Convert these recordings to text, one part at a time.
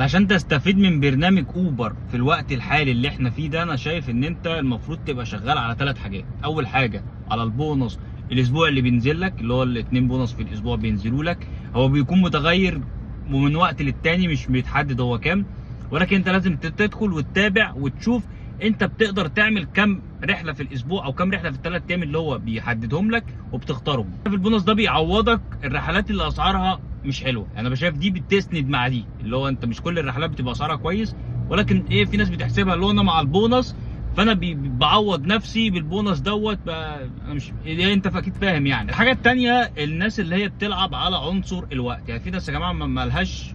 علشان تستفيد من برنامج اوبر في الوقت الحالي اللي احنا فيه ده، انا شايف ان انت المفروض تبقى شغال على 3 حاجات. اول حاجه على البونص الاسبوع اللي بينزل لك، اللي هو الاتنين بونص في الاسبوع بينزلوا لك. هو بيكون متغير ومن وقت للتاني مش بيتحدد هو كام، ولكن انت لازم تدخل وتتابع وتشوف انت بتقدر تعمل كام رحله في الاسبوع او كام رحله في ال3 ايام اللي هو بيحددهم لك وبتختارهم. في البونص ده بيعوضك الرحلات اللي اسعارها مش حلوه. انا بشايف دي بتسند مع دي، اللي هو انت مش كل الرحلات بتبقى اسعارها كويس، ولكن ايه، في ناس بتحسبها اللي هو انا مع البونص فانا بعوض نفسي بالبونص دوت بقى. انا مش إيه، انت اكيد فاهم يعني. الحاجه الثانيه الناس اللي هي بتلعب على عنصر الوقت. يعني في ناس يا جماعه ما لهاش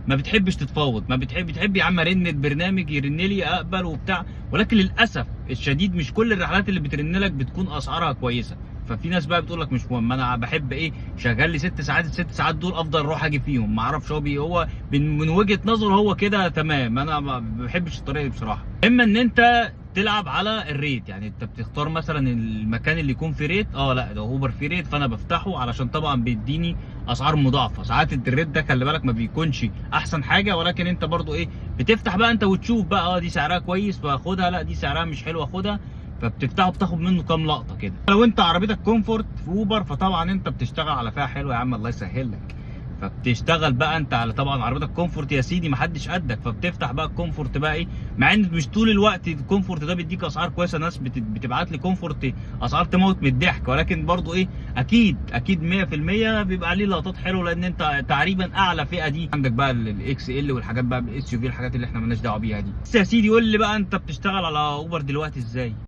ما بتحبش تتفاوض، ما بتحب يا عم ارن البرنامج يرن لي اقبل وبتاع، ولكن للاسف الشديد مش كل الرحلات اللي بترن لك بتكون اسعارها كويسه. ففي ناس بقى بتقول لك مش مهم، انا بحب ايه، شغال لي 6 ساعات، ال6 ساعات دول افضل اروح اجي فيهم. ما اعرفش هو من وجهه نظره هو كده تمام. انا ما بحبش الطريقه دي بصراحه. اما ان انت تلعب على الريت، يعني انت بتختار مثلا المكان اللي يكون فيه ريت. لا ده اوبر فيه ريت فانا بفتحه علشان طبعا بيديني اسعار مضاعفه. ساعات الريت ده خلي بالك ما بيكونش احسن حاجه، ولكن انت برضو ايه، بتفتح بقى انت وتشوف بقى دي سعرها كويس فاخدها، لا دي سعرها مش حلو اخدها. فبتفتحه بتاخد منه كام لقطه كده. لو انت عربيتك كومفورت في اوبر فطبعا انت بتشتغل على فئه حلوه يا عم، الله يسهل لك. فبتشتغل بقى انت على طبعا عربيتك كومفورت يا سيدي، محدش قدك. فبتفتح بقى الكومفورت بقى ايه، مع ان مش طول الوقت الكومفورت ده بيديك اسعار كويسه. ناس بتبعت لي كومفورت اسعار تموت من الضحك، ولكن برضو ايه، اكيد 100% بيبقى عليه لقطات حلوه، لان انت تقريبا اعلى فئه دي. عندك بقى الاكس ال والحاجات بقى الاس يو في، الحاجات اللي احنا مالناش دعوه بيها دي. بس يا سيدي قول لي بقى انت بتشتغل على اوبر دلوقتي ازاي؟